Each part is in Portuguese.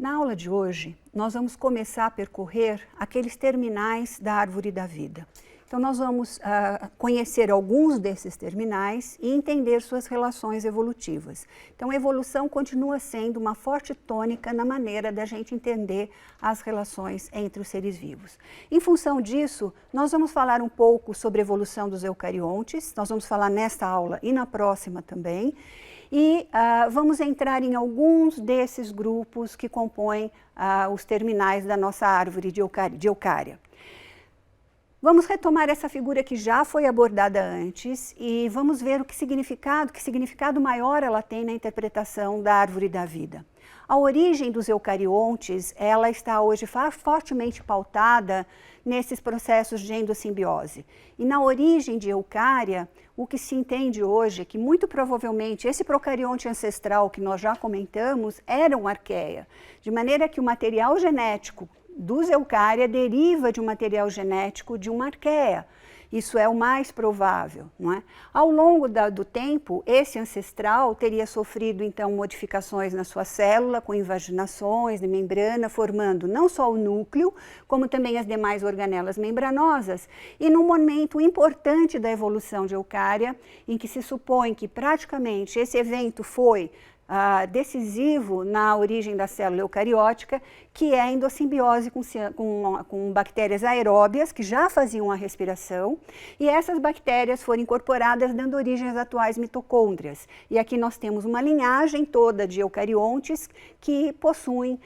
Na aula de hoje, nós vamos começar a percorrer aqueles terminais da árvore da vida. Então, nós vamos conhecer alguns desses terminais e entender suas relações evolutivas. Então, a evolução continua sendo uma forte tônica na maneira da gente entender as relações entre os seres vivos. Em função disso, nós vamos falar um pouco sobre a evolução dos eucariontes, nós vamos falar nesta aula e na próxima também, e vamos entrar em alguns desses grupos que compõem os terminais da nossa árvore de eucária. Vamos retomar essa figura que já foi abordada antes e vamos ver que significado maior ela tem na interpretação da árvore da vida. A origem dos eucariontes, ela está hoje fortemente pautada nesses processos de endossimbiose. E na origem de eucária, o que se entende hoje é que muito provavelmente esse procarionte ancestral que nós já comentamos era uma arqueia, de maneira que o material genético dos eucária deriva de um material genético de uma arqueia. Isso é o mais provável, não é? Ao longo do tempo, esse ancestral teria sofrido, então, modificações na sua célula, com invaginações de membrana, formando não só o núcleo, como também as demais organelas membranosas, e num momento importante da evolução de eucária, em que se supõe que praticamente esse evento foi decisivo na origem da célula eucariótica, que é a endossimbiose com bactérias aeróbias, que já faziam a respiração, e essas bactérias foram incorporadas, dando origem às atuais mitocôndrias. E aqui nós temos uma linhagem toda de eucariontes que possuem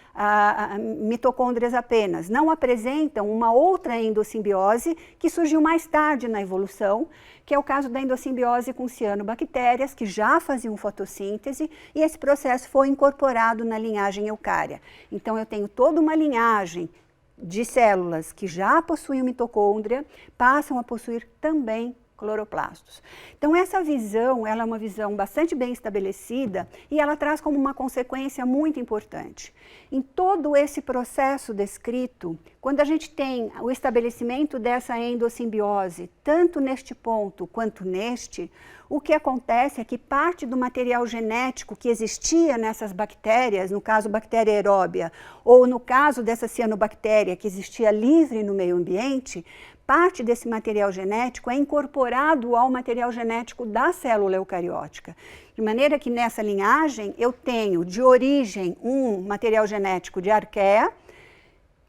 mitocôndrias apenas, não apresentam uma outra endossimbiose que surgiu mais tarde na evolução, que é o caso da endossimbiose com cianobactérias, que já faziam fotossíntese, e esse processo foi incorporado na linhagem eucária. Então, eu tenho toda uma linhagem de células que já possuem mitocôndria, passam a possuir também cloroplastos. Então, essa visão, ela é uma visão bastante bem estabelecida e ela traz como uma consequência muito importante. Em todo esse processo descrito, quando a gente tem o estabelecimento dessa endossimbiose, tanto neste ponto quanto neste, o que acontece é que parte do material genético que existia nessas bactérias, no caso bactéria aeróbia, ou no caso dessa cianobactéria que existia livre no meio ambiente, parte desse material genético é incorporado ao material genético da célula eucariótica. De maneira que nessa linhagem eu tenho de origem um material genético de arqueia.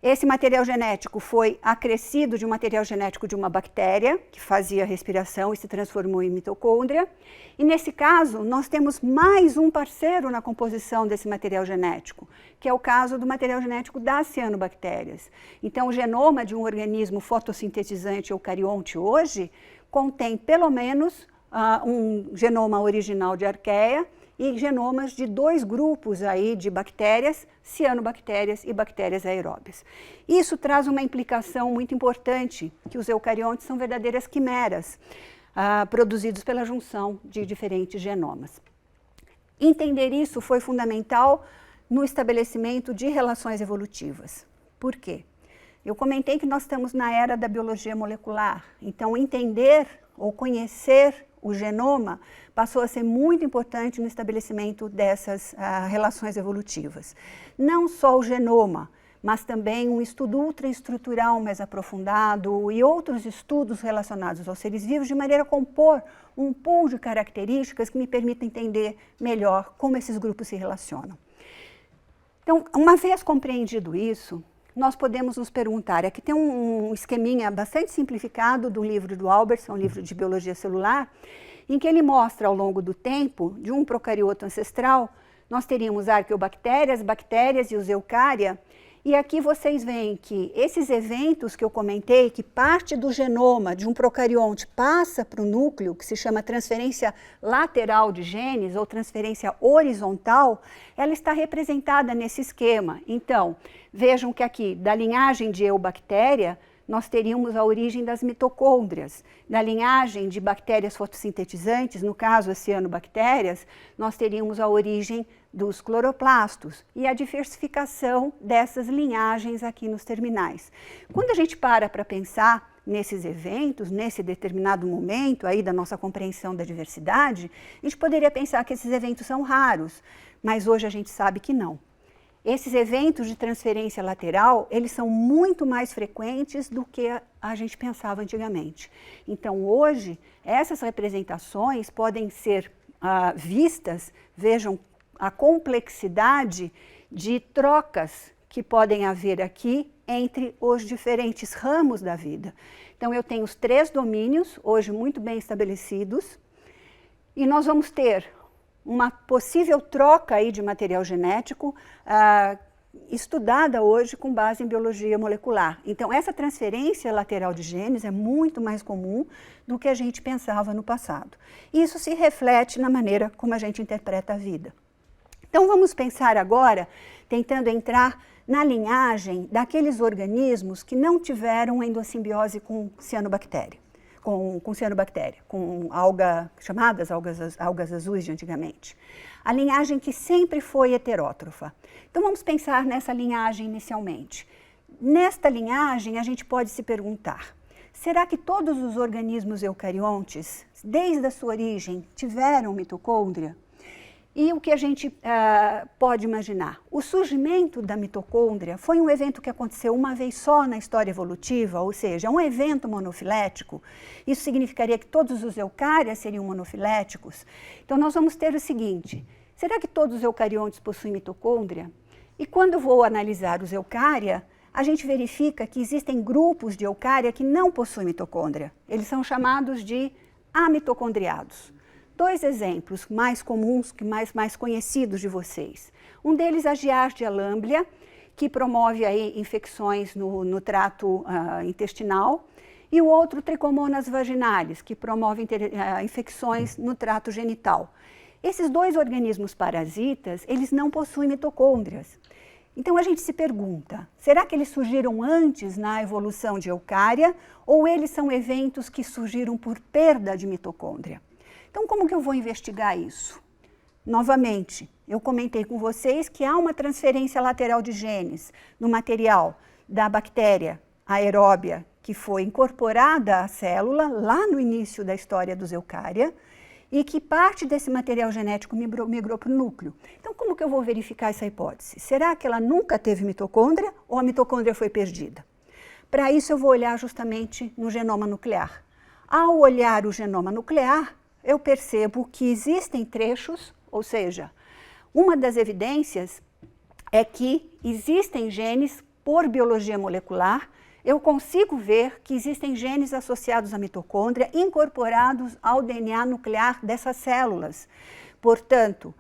Esse material genético foi acrescido de um material genético de uma bactéria, que fazia respiração e se transformou em mitocôndria. E nesse caso, nós temos mais um parceiro na composição desse material genético, que é o caso do material genético das cianobactérias. Então, o genoma de um organismo fotossintetizante eucarionte hoje contém pelo menos um genoma original de arqueia, e genomas de dois grupos aí de bactérias, cianobactérias e bactérias aeróbias. Isso traz uma implicação muito importante, que os eucariontes são verdadeiras quimeras, produzidos pela junção de diferentes genomas. Entender isso foi fundamental no estabelecimento de relações evolutivas. Por quê? Eu comentei que nós estamos na era da biologia molecular, então entender ou conhecer o genoma passou a ser muito importante no estabelecimento dessas relações evolutivas. Não só o genoma, mas também um estudo ultraestrutural mais aprofundado e outros estudos relacionados aos seres vivos, de maneira a compor um pool de características que me permitam entender melhor como esses grupos se relacionam. Então, uma vez compreendido isso, nós podemos nos perguntar, aqui tem um esqueminha bastante simplificado do livro do Albertson, um livro de biologia celular, em que ele mostra ao longo do tempo, de um procarioto ancestral, nós teríamos arqueobactérias, bactérias e os eucária, e aqui vocês veem que esses eventos que eu comentei, que parte do genoma de um procarionte passa para o núcleo, que se chama transferência lateral de genes ou transferência horizontal, ela está representada nesse esquema. Então, vejam que aqui, da linhagem de eubactéria, nós teríamos a origem das mitocôndrias. Na linhagem de bactérias fotossintetizantes, no caso as cianobactérias, nós teríamos a origem dos cloroplastos e a diversificação dessas linhagens aqui nos terminais. Quando a gente para pensar nesses eventos, nesse determinado momento aí da nossa compreensão da diversidade, a gente poderia pensar que esses eventos são raros, mas hoje a gente sabe que não. esses eventos de transferência lateral, eles são muito mais frequentes do que a gente pensava antigamente. Então, hoje, essas representações podem ser vistas, vejam a complexidade de trocas que podem haver aqui entre os diferentes ramos da vida. Então, eu tenho os 3 domínios, hoje muito bem estabelecidos, e nós vamos ter uma possível troca aí de material genético estudada hoje com base em biologia molecular. Então, essa transferência lateral de genes é muito mais comum do que a gente pensava no passado. Isso se reflete na maneira como a gente interpreta a vida. Então, vamos pensar agora, tentando entrar na linhagem daqueles organismos que não tiveram endossimbiose com cianobactéria. Com cianobactéria, com chamadas algas azuis de antigamente. A linhagem que sempre foi heterótrofa. Então vamos pensar nessa linhagem inicialmente. Nesta linhagem a gente pode se perguntar, será que todos os organismos eucariontes, desde a sua origem, tiveram mitocôndria? E o que a gente pode imaginar? O surgimento da mitocôndria foi um evento que aconteceu uma vez só na história evolutiva, ou seja, um evento monofilético. Isso significaria que todos os eucárias seriam monofiléticos. Então, nós vamos ter o seguinte, será que todos os eucariontes possuem mitocôndria? E quando eu vou analisar os eucária, a gente verifica que existem grupos de eucária que não possuem mitocôndria. Eles são chamados de amitocondriados. 2 exemplos mais comuns, mais conhecidos de vocês. Um deles, a Giardia lamblia, que promove aí infecções no trato intestinal, e o outro, Trichomonas vaginalis, que promove infecções no trato genital. Esses 2 organismos parasitas, eles não possuem mitocôndrias. Então a gente se pergunta, será que eles surgiram antes na evolução de eucária, ou eles são eventos que surgiram por perda de mitocôndria? Então, como que eu vou investigar isso? Novamente, eu comentei com vocês que há uma transferência lateral de genes no material da bactéria aeróbia que foi incorporada à célula lá no início da história dos eucária e que parte desse material genético migrou para o núcleo. Então, como que eu vou verificar essa hipótese? Será que ela nunca teve mitocôndria ou a mitocôndria foi perdida? Para isso, eu vou olhar justamente no genoma nuclear. Ao olhar o genoma nuclear, eu percebo que existem trechos, ou seja, uma das evidências é que existem genes por biologia molecular, eu consigo ver que existem genes associados à mitocôndria incorporados ao DNA nuclear dessas células. Portanto,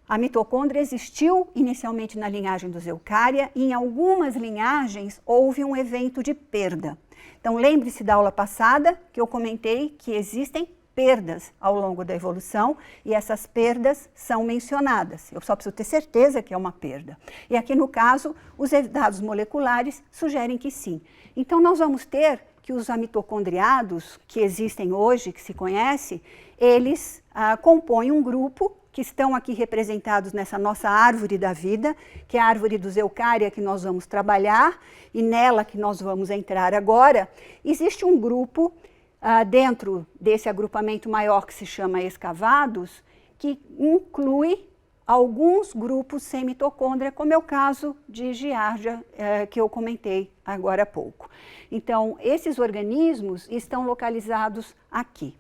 a mitocôndria existiu inicialmente na linhagem dos eucária e em algumas linhagens houve um evento de perda. Então, lembre-se da aula passada que eu comentei que existem perdas ao longo da evolução e essas perdas são mencionadas. Eu só preciso ter certeza que é uma perda. E aqui no caso, os dados moleculares sugerem que sim. Então nós vamos ter que os amitocondriados que existem hoje, que se conhece, eles compõem um grupo que estão aqui representados nessa nossa árvore da vida, que é a árvore dos eucária que nós vamos trabalhar e nela que nós vamos entrar agora. Existe um grupo dentro desse agrupamento maior que se chama escavados, que inclui alguns grupos sem mitocôndria, como é o caso de Giardia, que eu comentei agora há pouco. Então, esses organismos estão localizados aqui.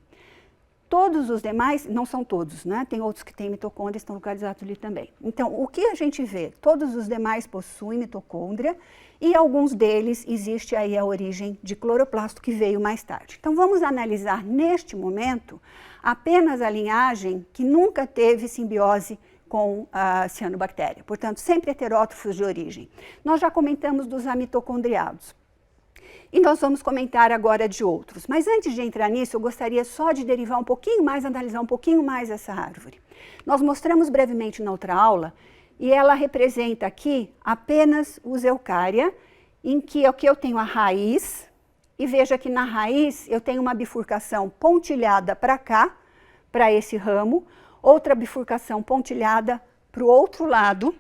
Todos os demais, não são todos, né? Tem outros que têm mitocôndria e estão localizados ali também. Então, o que a gente vê? Todos os demais possuem mitocôndria e alguns deles existe aí a origem de cloroplasto que veio mais tarde. Então, vamos analisar neste momento apenas a linhagem que nunca teve simbiose com a cianobactéria, portanto, sempre heterótrofos de origem. Nós já comentamos dos amitocondriados. E nós vamos comentar agora de outros. Mas antes de entrar nisso, eu gostaria só de derivar um pouquinho mais, analisar um pouquinho mais essa árvore. Nós mostramos brevemente na outra aula, e ela representa aqui apenas os eucária, em que aqui eu tenho a raiz, e veja que na raiz eu tenho uma bifurcação pontilhada para cá, para esse ramo, outra bifurcação pontilhada para o outro lado,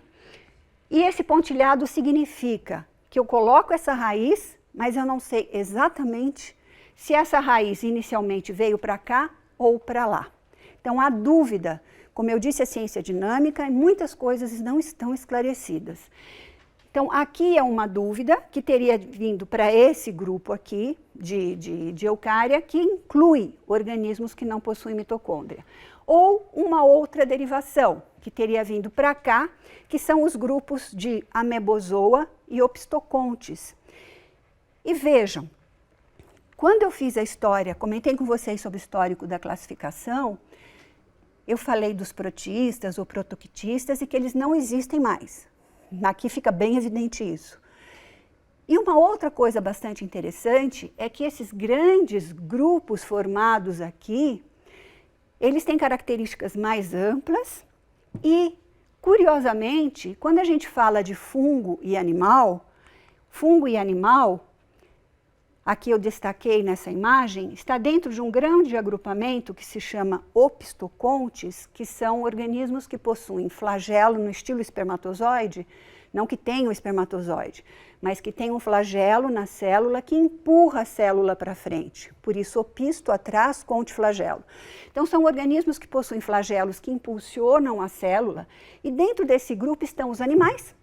e esse pontilhado significa que eu coloco essa raiz, mas eu não sei exatamente se essa raiz inicialmente veio para cá ou para lá. Então, há dúvida Como eu disse, a ciência é dinâmica e muitas coisas não estão esclarecidas. Então, aqui é uma dúvida que teria vindo para esse grupo aqui de eucária, que inclui organismos que não possuem mitocôndria. Ou uma outra derivação, que teria vindo para cá, que são os grupos de Amebozoa e Ophistocontes. E vejam, quando eu fiz a história, comentei com vocês sobre o histórico da classificação, eu falei dos protistas ou protoctistas e que eles não existem mais. Aqui fica bem evidente isso. E uma outra coisa bastante interessante é que esses grandes grupos formados aqui, eles têm características mais amplas e, curiosamente, quando a gente fala de fungo e animal, aqui eu destaquei nessa imagem, está dentro de um grande agrupamento que se chama Ophistocontes, que são organismos que possuem flagelo no estilo espermatozoide, não que tenham espermatozoide, mas que tem um flagelo na célula que empurra a célula para frente. Por isso, opisto atrás, conte flagelo. Então, são organismos que possuem flagelos que impulsionam a célula, e dentro desse grupo estão os animais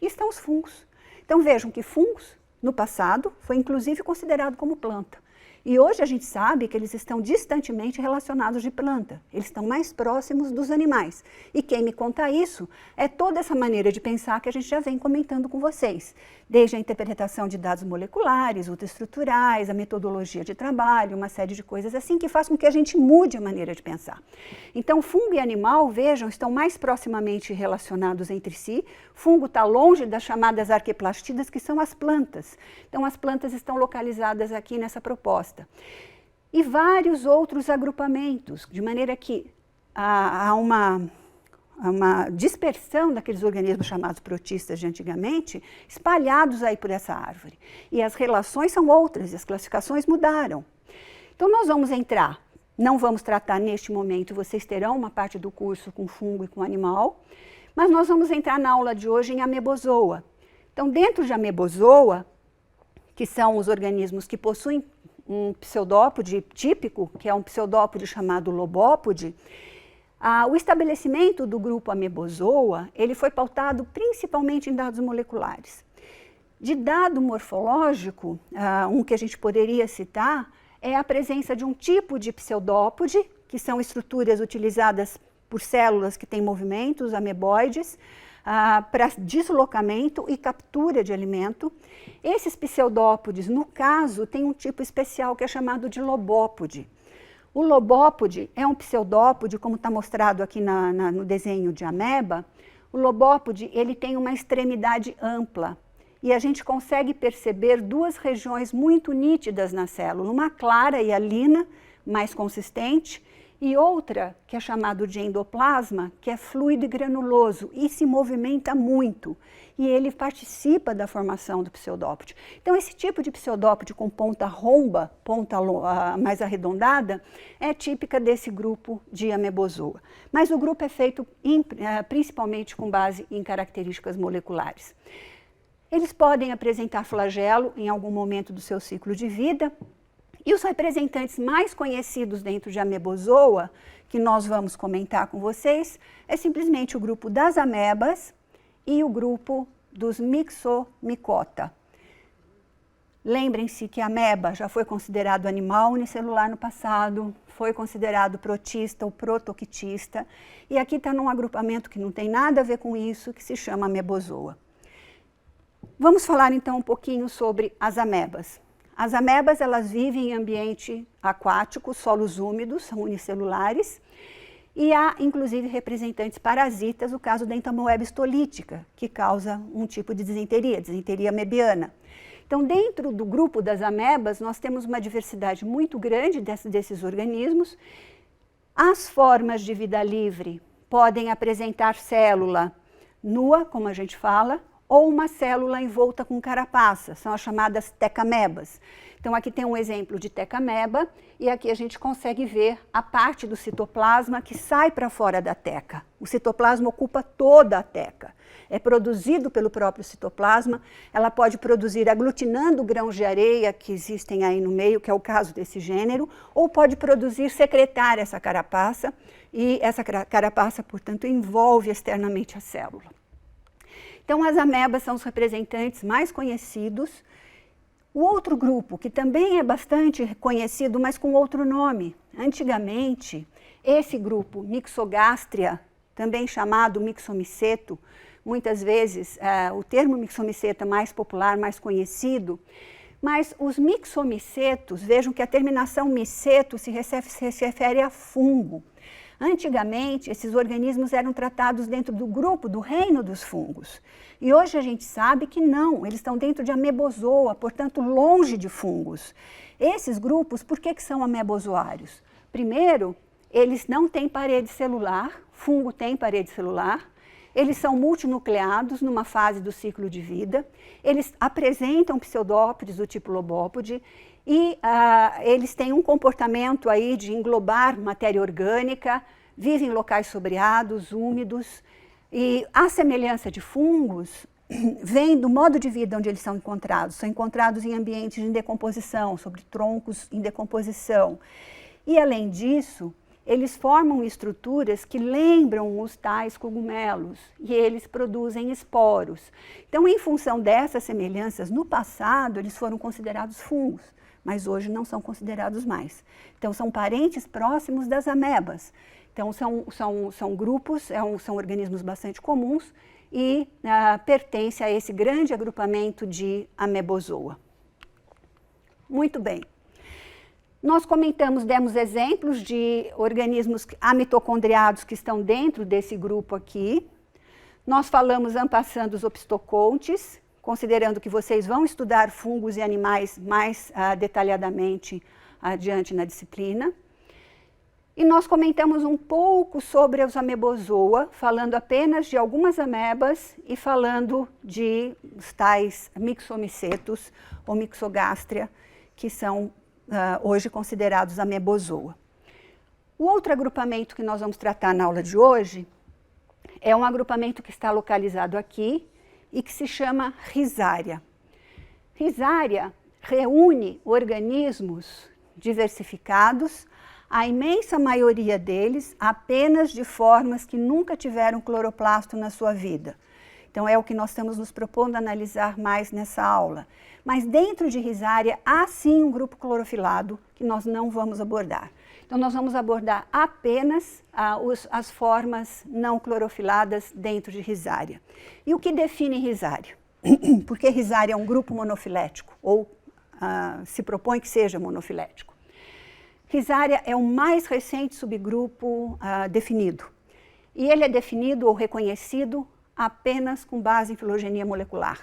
e estão os fungos. Então, vejam que fungos, no passado, foi inclusive considerado como planta. E hoje a gente sabe que eles estão distantemente relacionados de planta. Eles estão mais próximos dos animais. E quem me conta isso é toda essa maneira de pensar que a gente já vem comentando com vocês. Desde a interpretação de dados moleculares, ultraestruturais, a metodologia de trabalho, uma série de coisas assim que faz com que a gente mude a maneira de pensar. Então, fungo e animal, vejam, estão mais proximamente relacionados entre si. Fungo está longe das chamadas arqueplastidas, que são as plantas. Então, as plantas estão localizadas aqui nessa proposta. E vários outros agrupamentos, de maneira que há uma dispersão daqueles organismos chamados protistas de antigamente, espalhados aí por essa árvore. E as relações são outras, e as classificações mudaram. Então, nós vamos entrar, não vamos tratar neste momento, vocês terão uma parte do curso com fungo e com animal, mas nós vamos entrar na aula de hoje em Amebozoa. Então, dentro de Amebozoa, que são os organismos que possuem um pseudópode típico, que é um pseudópode chamado lobópode, o estabelecimento do grupo Amebozoa, ele foi pautado principalmente em dados moleculares. De dado morfológico, um que a gente poderia citar é a presença de um tipo de pseudópode, que são estruturas utilizadas por células que têm movimentos ameboides, para deslocamento e captura de alimento. Esses pseudópodes, no caso, têm um tipo especial que é chamado de lobópode. O lobópode é um pseudópode, como está mostrado aqui no desenho de ameba. O lobópode, ele tem uma extremidade ampla e a gente consegue perceber duas regiões muito nítidas na célula, uma clara e hialina, mais consistente, e outra, que é chamado de endoplasma, que é fluido e granuloso e se movimenta muito. E ele participa da formação do pseudópode. Então, esse tipo de pseudópode com ponta romba, ponta mais arredondada, é típica desse grupo de Amebozoa. Mas o grupo é feito principalmente com base em características moleculares. Eles podem apresentar flagelo em algum momento do seu ciclo de vida. E os representantes mais conhecidos dentro de Amebozoa, que nós vamos comentar com vocês, é simplesmente o grupo das amebas e o grupo dos Myxomicota. Lembrem-se que a ameba já foi considerado animal unicelular no passado, foi considerado protista ou protoctista, e aqui está num agrupamento que não tem nada a ver com isso, que se chama Amebozoa. Vamos falar então um pouquinho sobre as amebas. As amebas, elas vivem em ambiente aquático, solos úmidos, são unicelulares, e há, inclusive, representantes parasitas, o caso da Entamoeba histolítica, que causa um tipo de disenteria amebiana. Então, dentro do grupo das amebas, nós temos uma diversidade muito grande desses organismos. As formas de vida livre podem apresentar célula nua, como a gente fala, ou uma célula envolta com carapaça, são as chamadas tecamebas. Então aqui tem um exemplo de tecameba e aqui a gente consegue ver a parte do citoplasma que sai para fora da teca. O citoplasma ocupa toda a teca. É produzido pelo próprio citoplasma, ela pode produzir aglutinando grãos de areia que existem aí no meio, que é o caso desse gênero, ou pode produzir, secretar essa carapaça, e essa carapaça, portanto, envolve externamente a célula. Então as amebas são os representantes mais conhecidos. O outro grupo, que também é bastante conhecido, mas com outro nome. Antigamente, esse grupo, Myxogastria, também chamado Myxomiceto, muitas vezes o termo Myxomiceto é mais popular, mais conhecido, mas os Myxomicetos, vejam que a terminação miceto se refere a fungo. Antigamente, esses organismos eram tratados dentro do grupo, do reino dos fungos. E hoje a gente sabe que não, eles estão dentro de amebozoa, portanto, longe de fungos. Esses grupos, por que são amebozoários? Primeiro, eles não têm parede celular, fungo tem parede celular, eles são multinucleados numa fase do ciclo de vida, eles apresentam pseudópodes do tipo lobópode, e eles têm um comportamento aí de englobar matéria orgânica, vivem em locais sombreados, úmidos, e a semelhança de fungos vem do modo de vida onde eles são encontrados em ambientes de decomposição, sobre troncos em decomposição. E além disso, eles formam estruturas que lembram os tais cogumelos e eles produzem esporos. Então, em função dessas semelhanças, no passado eles foram considerados fungos, mas hoje não são considerados mais. Então, são parentes próximos das amebas. Então, são grupos, são organismos bastante comuns e pertencem a esse grande agrupamento de amebozoa. Muito bem. Nós demos exemplos de organismos amitocondriados que estão dentro desse grupo aqui. Nós falamos en passant dos opisthocontes, considerando que vocês vão estudar fungos e animais mais detalhadamente adiante na disciplina. E nós comentamos um pouco sobre os amebozoa, falando apenas de algumas amebas e falando de os tais Myxomicetos ou Myxogastria, que são hoje considerados amebozoa. O outro agrupamento que nós vamos tratar na aula de hoje é um agrupamento que está localizado aqui e que se chama Rhizaria. Rhizaria reúne organismos diversificados, a imensa maioria deles apenas de formas que nunca tiveram cloroplasto na sua vida. Então é o que nós estamos nos propondo analisar mais nessa aula. Mas dentro de Rhizaria há sim um grupo clorofilado que nós não vamos abordar. Então nós vamos abordar apenas as formas não clorofiladas dentro de Rhizaria. E o que define Rhizaria? Porque Rhizaria é um grupo monofilético, ou se propõe que seja monofilético. Rhizaria é o mais recente subgrupo definido. E ele é definido ou reconhecido apenas com base em filogenia molecular.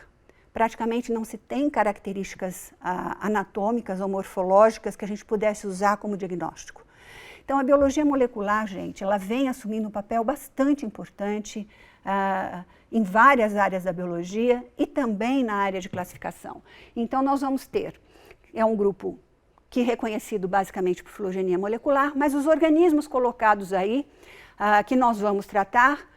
Praticamente não se tem características anatômicas ou morfológicas que a gente pudesse usar como diagnóstico. Então, a biologia molecular, gente, ela vem assumindo um papel bastante importante em várias áreas da biologia e também na área de classificação. Então, nós vamos ter, é um grupo que é reconhecido basicamente por filogenia molecular, mas os organismos colocados aí, que nós vamos tratar,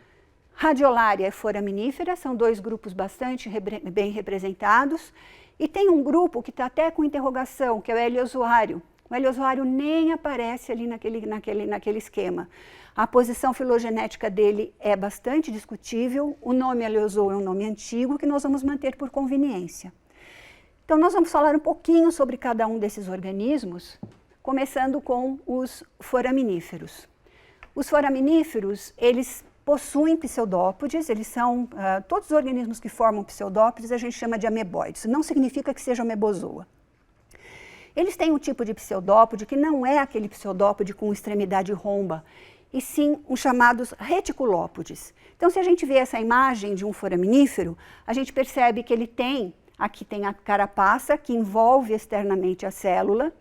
Radiolaria e Foraminífera, são dois grupos bastante bem representados, e tem um grupo que está até com interrogação, que é o Heliozoário. O Heliozoário nem aparece ali naquele esquema. A posição filogenética dele é bastante discutível, o nome Heliozoa é um nome antigo que nós vamos manter por conveniência. Então, nós vamos falar um pouquinho sobre cada um desses organismos, começando com os foraminíferos. Os foraminíferos, eles possuem pseudópodes, eles são, todos os organismos que formam pseudópodes a gente chama de ameboides, não significa que seja amebozoa. Eles têm um tipo de pseudópode que não é aquele pseudópode com extremidade romba, e sim os chamados reticulópodes. Então, se a gente vê essa imagem de um foraminífero, a gente percebe que ele tem, aqui tem a carapaça que envolve externamente a célula.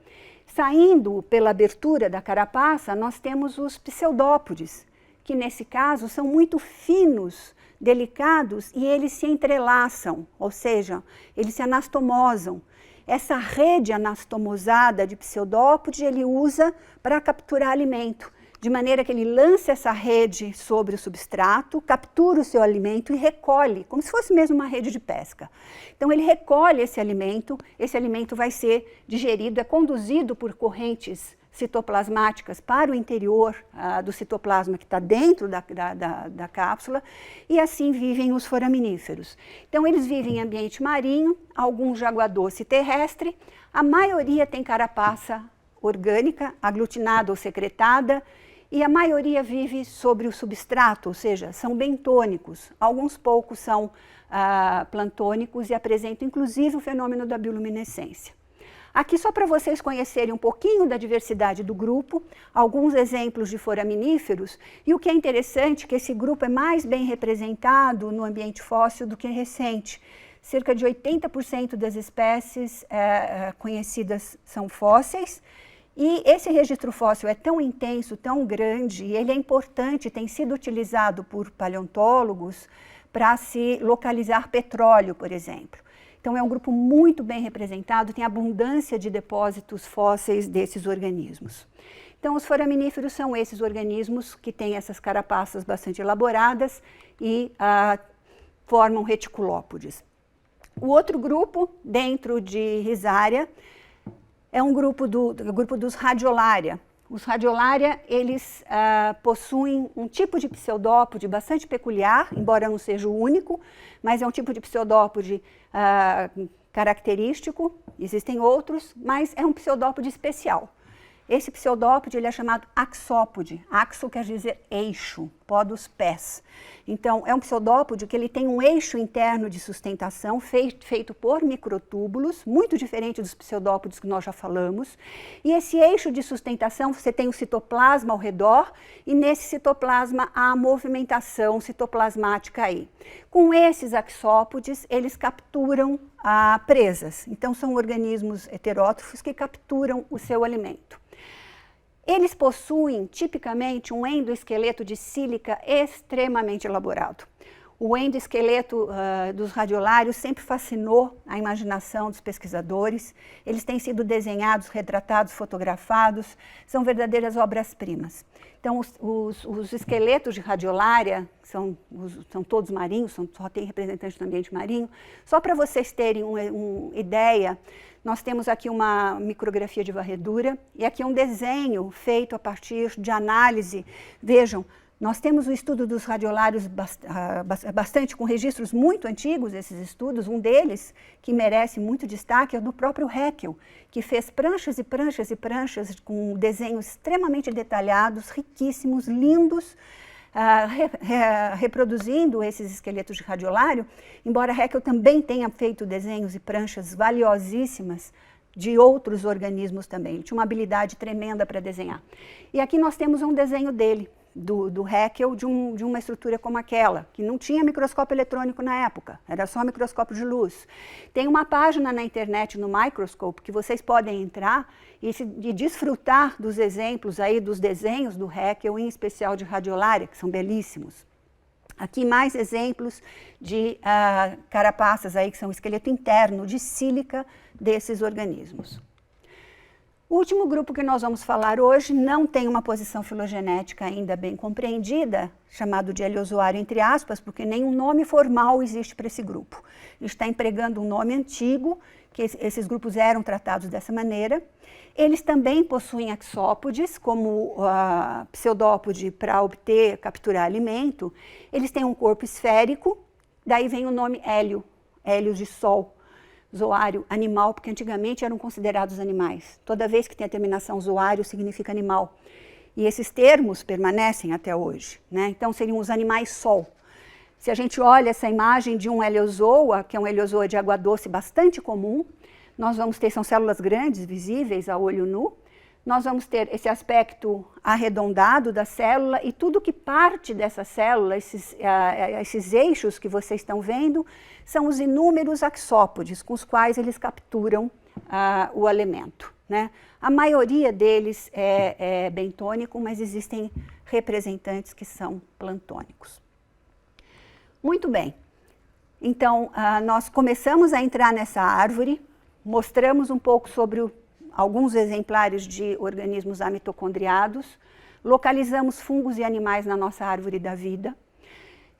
Saindo pela abertura da carapaça, nós temos os pseudópodes, que nesse caso são muito finos, delicados, e eles se entrelaçam, ou seja, eles se anastomosam. Essa rede anastomosada de pseudópode ele usa para capturar alimento, de maneira que ele lança essa rede sobre o substrato, captura o seu alimento e recolhe, como se fosse mesmo uma rede de pesca. Então ele recolhe esse alimento vai ser digerido, é conduzido por correntes citoplasmáticas para o interior do citoplasma que está dentro da cápsula, e assim vivem os foraminíferos. Então eles vivem em ambiente marinho, alguns de água doce terrestre, a maioria tem carapaça orgânica, aglutinada ou secretada, e a maioria vive sobre o substrato, ou seja, são bentônicos. Alguns poucos são plantônicos e apresentam inclusive o fenômeno da bioluminescência. Aqui só para vocês conhecerem um pouquinho da diversidade do grupo, alguns exemplos de foraminíferos, e o que é interessante é que esse grupo é mais bem representado no ambiente fóssil do que recente. Cerca de 80% das espécies conhecidas são fósseis, e esse registro fóssil é tão intenso, tão grande, e ele é importante, tem sido utilizado por paleontólogos para se localizar petróleo, por exemplo. Então é um grupo muito bem representado, tem abundância de depósitos fósseis desses organismos. Então os foraminíferos são esses organismos que têm essas carapaças bastante elaboradas e formam reticulópodes. O outro grupo, dentro de Rhizaria, é um grupo dos Radiolaria. Os Radiolaria, eles possuem um tipo de pseudópode bastante peculiar, embora não seja o único, mas é um tipo de pseudópode característico, existem outros, mas é um pseudópode especial. Esse pseudópode ele é chamado axópode. Axo quer dizer eixo, pó dos pés. Então, é um pseudópode que ele tem um eixo interno de sustentação feito por microtúbulos, muito diferente dos pseudópodes que nós já falamos. E esse eixo de sustentação, você tem o citoplasma ao redor, e nesse citoplasma há a movimentação citoplasmática aí. Com esses axópodes, eles capturam presas. Então, são organismos heterótrofos que capturam o seu alimento. Eles possuem, tipicamente, um endoesqueleto de sílica extremamente elaborado. O endoesqueleto dos radiolários sempre fascinou a imaginação dos pesquisadores. Eles têm sido desenhados, retratados, fotografados, são verdadeiras obras-primas. Então, os esqueletos de radiolária são todos marinhos, só tem representantes do ambiente marinho. Só para vocês terem uma ideia, nós temos aqui uma micrografia de varredura e aqui um desenho feito a partir de análise. Vejam, nós temos o estudo dos radiolários bastante com registros muito antigos, esses estudos. Um deles, que merece muito destaque, é o do próprio Haeckel, que fez pranchas e pranchas e pranchas com desenhos extremamente detalhados, riquíssimos, lindos, reproduzindo esses esqueletos de radiolário, embora Haeckel também tenha feito desenhos e pranchas valiosíssimas de outros organismos também. Ele tinha uma habilidade tremenda para desenhar. E aqui nós temos um desenho dele, do Haeckel, de uma estrutura como aquela, que não tinha microscópio eletrônico na época, era só microscópio de luz. Tem uma página na internet, no Microscope, que vocês podem entrar e desfrutar dos exemplos aí, dos desenhos do Haeckel, em especial de radiolária, que são belíssimos. Aqui mais exemplos de carapaças aí, que são o esqueleto interno de sílica desses organismos. O último grupo que nós vamos falar hoje não tem uma posição filogenética ainda bem compreendida, chamado de heliozoário entre aspas, porque nenhum nome formal existe para esse grupo. A gente está empregando um nome antigo, que esses grupos eram tratados dessa maneira. Eles também possuem axópodes, como pseudópode para capturar alimento. Eles têm um corpo esférico, daí vem o nome hélio, hélios de sol. Zoário, animal, porque antigamente eram considerados animais. Toda vez que tem a terminação zoário, significa animal. E esses termos permanecem até hoje, né? Então, seriam os animais-sol. Se a gente olha essa imagem de um heliozoa, que é um heliozoa de água doce bastante comum, nós vamos ter, são células grandes, visíveis a olho nu, nós vamos ter esse aspecto arredondado da célula e tudo que parte dessa célula, esses eixos que vocês estão vendo, são os inúmeros axópodes com os quais eles capturam o alimento, né? A maioria deles é bentônico, mas existem representantes que são plantônicos. Muito bem. Então, nós começamos a entrar nessa árvore, mostramos um pouco sobre alguns exemplares de organismos amitocondriados, localizamos fungos e animais na nossa árvore da vida,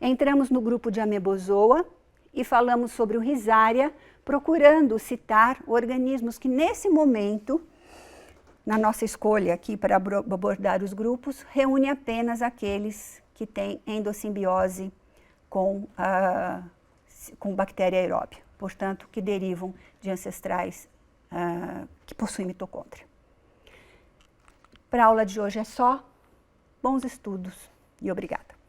entramos no grupo de Amebozoa e falamos sobre o Rhizaria, procurando citar organismos que nesse momento, na nossa escolha aqui para abordar os grupos, reúne apenas aqueles que têm endossimbiose com bactéria aeróbia, portanto, que derivam de ancestrais que possuem mitocôndria. Para a aula de hoje é só. Bons estudos e obrigada.